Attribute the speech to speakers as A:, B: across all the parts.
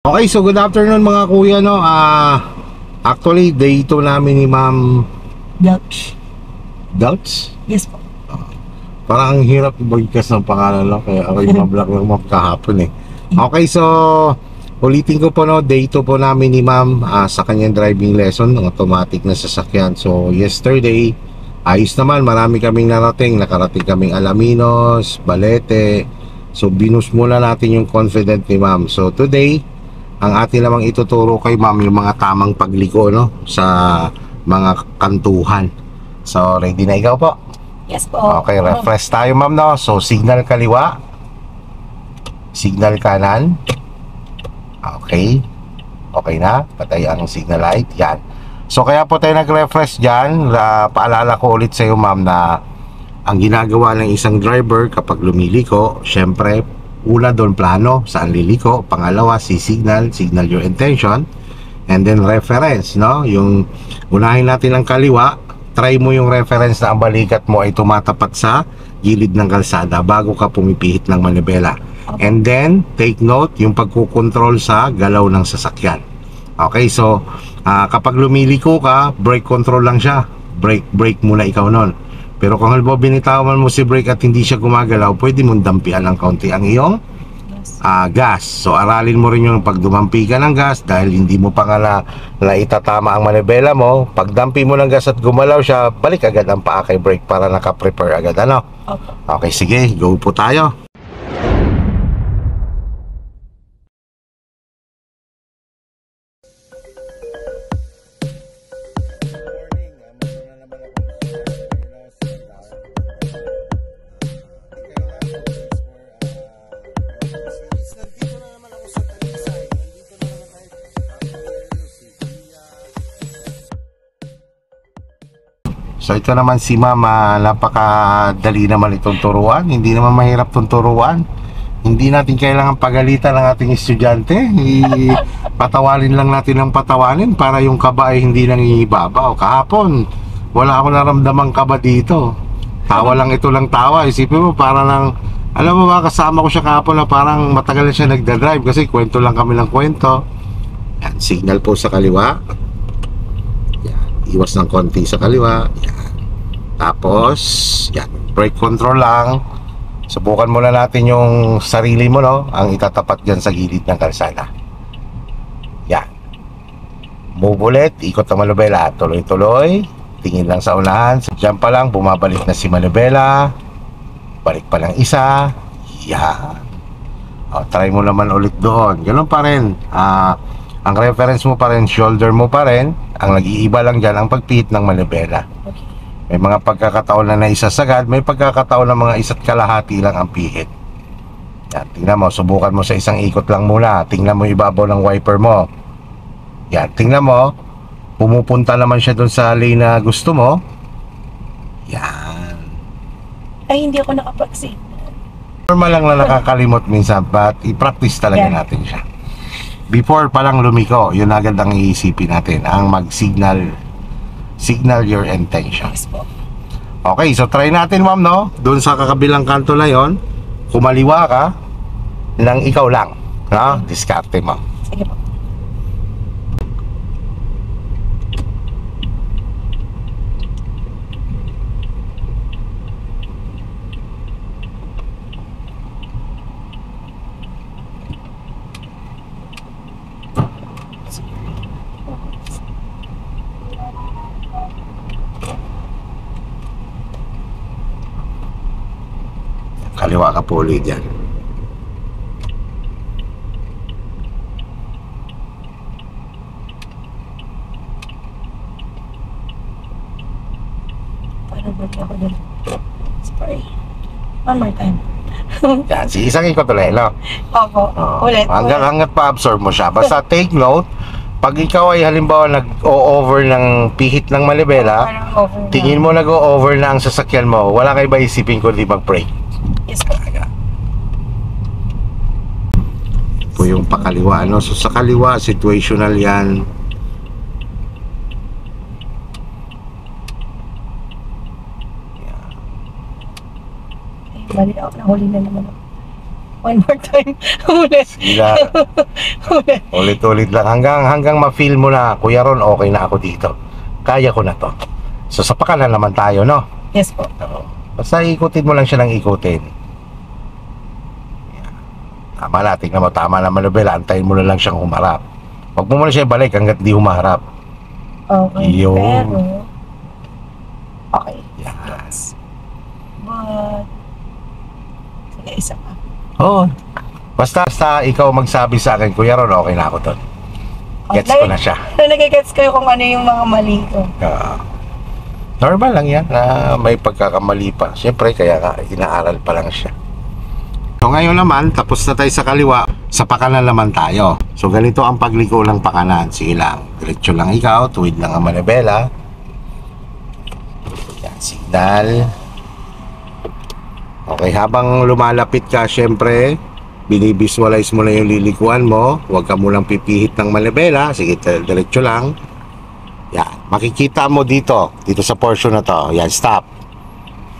A: Okay, so good afternoon mga kuya, no. Actually, day 2 namin ni Ma'am
B: Belch.
A: Belch.
B: Yes po.
A: Parang ang hirap ibigkas ng pangalan lang, kaya ako yung mablock lang Ma'am kahapon eh. Okay, so ulitin ko po, no, day 2 po namin ni Ma'am sa kanyang driving lesson ng automatic na sasakyan. So yesterday, ayos naman, marami kaming nakarating kaming Alaminos, Balete. So binus muna natin yung confident ni Ma'am. So today, ang atin namang ituturo kay Ma'am yung mga tamang pagliko, no, sa mga kantuhan. So ready na ikaw po?
B: Yes po.
A: Okay, refresh tayo Ma'am, no. So signal kaliwa, signal kanan. Okay, okay na, patay ang signal light. Yan. So kaya po tayo nag-refresh dyan. Paalala ko ulit sa iyo Ma'am na ang ginagawa ng isang driver kapag lumiliko, syempre una doon plano saan liliko, pangalawa signal your intention, and then reference, no? Yung unahin natin ang kaliwa, try mo yung reference na ang balikat mo ay tumatapat sa gilid ng kalsada bago ka pumipihit ng manibela. And then take note yung pagkukontrol sa galaw ng sasakyan. Okay, so kapag lumiliko ka, brake control lang siya, brake muna ikaw nun. Pero kung halimbawa binitawan mo si brake at hindi siya gumagalaw, pwede mong dampian ng kaunti ang iyong gas. So aralin mo rin yung pag dumampi ka ng gas dahil hindi mo pa nga na itatama ang manibela mo. Pag dampi mo ng gas at gumalaw siya, balik agad ang paa kay brake para naka-prepare agad, ano? Okay, sige, go po tayo. So ito naman si Mama, napakadali naman itong turuan. Hindi naman mahirap itong turuan. Hindi natin kailangan pagalitan ng ating estudyante. Patawanin lang natin ng patawanin para yung kaba ay hindi nang ibabaw. Kahapon, wala akong naramdamang kaba dito. Tawa lang, ito lang tawa. Isipin mo, para lang, alam mo ba, kasama ko siya kahapon na parang matagal na siya nagdadrive kasi kwento lang kami ng kwento. Yan, signal po sa kaliwa. Iwas ng konti sa kaliwa. Yan. Tapos yan, brake control lang. Subukan muna natin yung sarili mo, no, ang itatapat dyan sa gilid ng kalsada. Yan. Move ulit, ikot ang manubela. Tuloy-tuloy, tingin lang sa unahan. Diyan pa lang, bumabalik na si manubela. Balik pa lang isa. Yan. Try mo naman ulit doon. Ganun pa rin. Ang reference mo pa rin, shoulder mo pa rin. Ang nag-iiba lang dyan ang pagpihit ng manibela. May mga pagkakataon na naisasagad, may pagkakataon na mga isa't kalahati lang ang pihit. Yan, tingnan mo, subukan mo sa isang ikot lang muna. Tingnan mo ibabaw ng wiper mo. Yan, tingnan mo, pumupunta naman siya doon sa lane na gusto mo. Yan.
B: Ay, hindi ako nakapag-signal.
A: Normal lang na nakakalimot minsan, but i-practice talaga natin siya. Before pa lang lumiko, yun agad ang iisipin natin, ang mag-signal your intention. Okay, so try natin Ma'am, no? Doon sa kakabilang kanto na yon, kumaliwa ka nang ikaw lang, no? Diskarte mo.
B: Sige po.
A: Kaliwa ka po ulit dyan.
B: Parang balik ako dun. Spray. One more time.
A: Yan, isang ikot ulit, no?
B: Opo. Ulit.
A: Hanggat pa-absorb mo siya. Basta take note, pag ikaw ay halimbawa nag-o-over ng pihit ng manibela, tingin mo nag-o-over na ang sasakyan mo, wala kayo ba isipin kundi mag-brake?
B: Yes po.
A: Po yung pakaliwa, no? So sa kaliwa, situational yan.
B: Bali ako, nahuli na naman ako. One more time. Ulit.
A: Sige lang.
B: Ulit.
A: Ulit-ulit lang. Hanggang ma-feel mo na, Kuya Ron, okay na ako dito. Kaya ko na to. So, sa pakanan naman tayo, no?
B: Yes po.
A: Oo. Basta ikutin mo lang siya ng ikutin. Yan. Tama na, tingnan mo, tama na manubela. Antayin mo na lang siyang humarap. Huwag mo muna siya balik hanggat di humaharap.
B: Okay.
A: Yun.
B: Pero, okay.
A: Yan.
B: Yes. But, sige, isa pa.
A: Oo. Basta ikaw magsabi sa akin, Kuya Ron, okay na ako doon. Gets ko na siya.
B: Nagigets kayo kung ano yung mga mali ko.
A: Normal lang yan na may pagkakamali pa. Siyempre, kaya nga, inaaral pa lang siya. So ngayon naman, tapos na tayo sa kaliwa, sa pakanan naman tayo. So ganito ang pagliko ng pakanan. Sige lang, diretso lang ikaw, tuwid lang ang manibela. Yan, signal. Okay, habang lumalapit ka, siyempre, binivisualize mo na yung lilikuan mo. Huwag ka munang pipihit ng manibela. Sige, diretso lang. Yan, makikita mo dito sa portion na to. Yan, stop.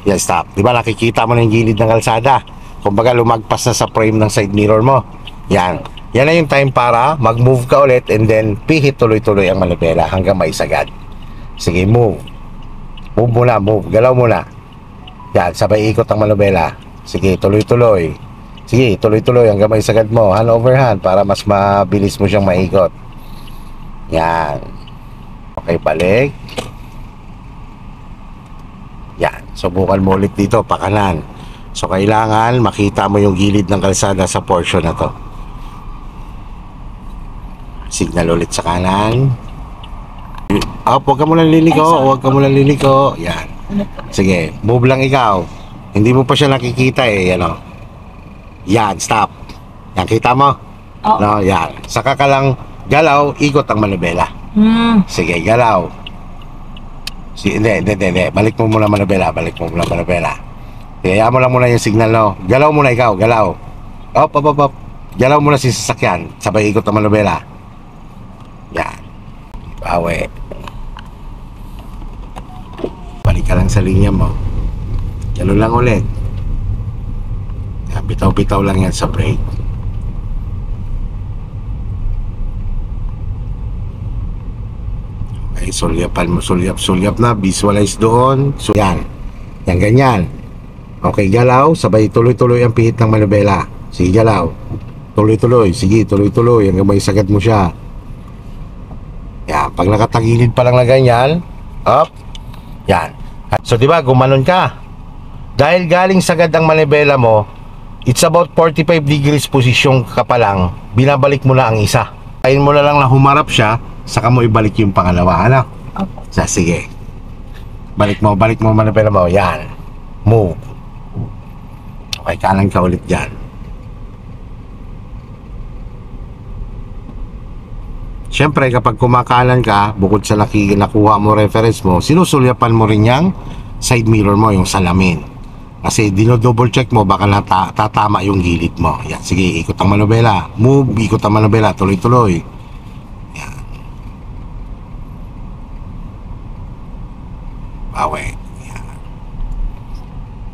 A: Yan, stop. Di ba nakikita mo na yung gilid ng kalsada? Kumbaga lumagpas na sa frame ng side mirror mo. Yan. Yan na yung time para mag-move ka ulit and then pihit tuloy-tuloy ang manibela hanggang maisagad. Sige, move. Move muna, move. Galaw muna. Yan, sabay ikot ang manibela. Sige, tuloy-tuloy. Sige, tuloy-tuloy hanggang maisagad mo. Hand over hand para mas mabilis mo siyang maikot. Yan. Okay, balik. Yan. Subukan mo ulit dito, pakanan. So, kailangan makita mo yung gilid ng kalsada sa portion na to. Signal ulit sa kanan. Huwag ka muna liliko. Huwag ka muna liliko. Yan. Sige, move lang ikaw. Hindi mo pa siya nakikita eh. Yan o. Yan, stop. Yan, kita mo?
B: Oh.
A: No, yan. Saka ka lang galaw, ikot ang manibela. Sige, galaw. Hindi. Balik mo muna manibela. Kaya mo lang muna yung signal, no? Galaw muna ikaw, galaw. Op. Galaw muna si sasakyan. Sabay ikot ang manibela. Yan. Bawi. Balik ka lang sa linya mo. Galaw lang ulit. Yan, bitaw-bitaw lang yan sa brake. Okay, sulyapan mo, sulyap na, visualize doon. So, yan. Yan, ganyan. Okay, galaw, sabay tuloy-tuloy ang pihit ng manibela. Sige, galaw. Tuloy-tuloy, sige, tuloy-tuloy hanggang may sagad mo siya. Yan, pag nakatagilid pa lang na ganyan, up. Yan. So, di ba, gumanon ka. Dahil galing sagad ang manibela mo, it's about 45 degrees position ka pa lang, binabalik mo na ang isa. Kain mo na lang na humarap siya, saka mo ibalik yung pangalawa, ano?
B: Okay.
A: Sige. Balik mo manibela mo. Yan. Move. Okay, kanan ka ulit dyan. Siyempre, kapag kumakanan ka, bukod sa nakuha mo reference mo, sinusulyapan mo rin yung side mirror mo, yung salamin. Kasi dino-double check mo, baka tatama yung gilid mo. Yan, sige, ikot ang manibela. Move, ikot ang manibela, tuloy-tuloy. Yan. Bawi.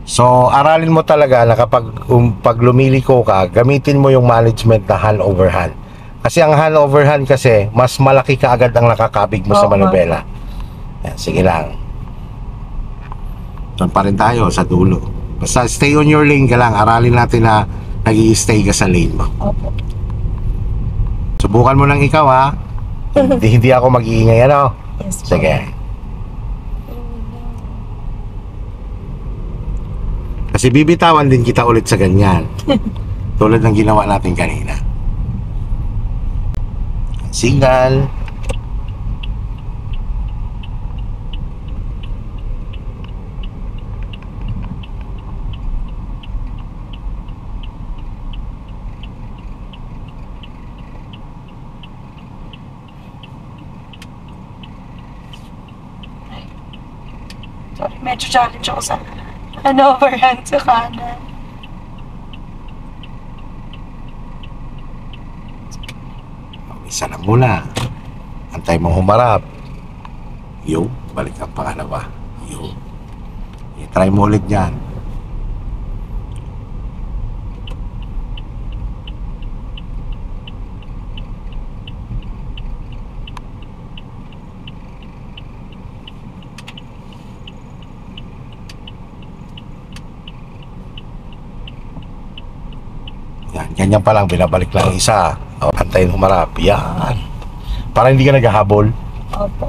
A: So, aralin mo talaga na kapag pag lumiliko ka, gamitin mo yung management na hand over hand. Kasi ang hand over hand kasi, mas malaki ka agad ang nakakabig mo sa manibela. Yan, sige lang. Doon pa rin tayo sa dulo. Basta stay on your lane ka lang. Aralin natin na nag-i-stay ka sa lane mo.
B: Opo.
A: Subukan mo lang ikaw, ha. Hindi ako mag-iingay, ano?
B: Yes po.
A: Sige. Kasi bibitawan din kita ulit sa ganyan. Tulad ng ginawa natin kanina. Signal.
B: Sorry, medyo challenge ako sa overhand sa kanan.
A: Isa lang muna. Antay mo humarap. Yo, balik ang pangalawa. Yo. I-try mo ulit yan. Ganyan pa lang, binabalik lang ang isa. O, antayin humarap. Yan. Para hindi ka naghahabol.
B: Opo.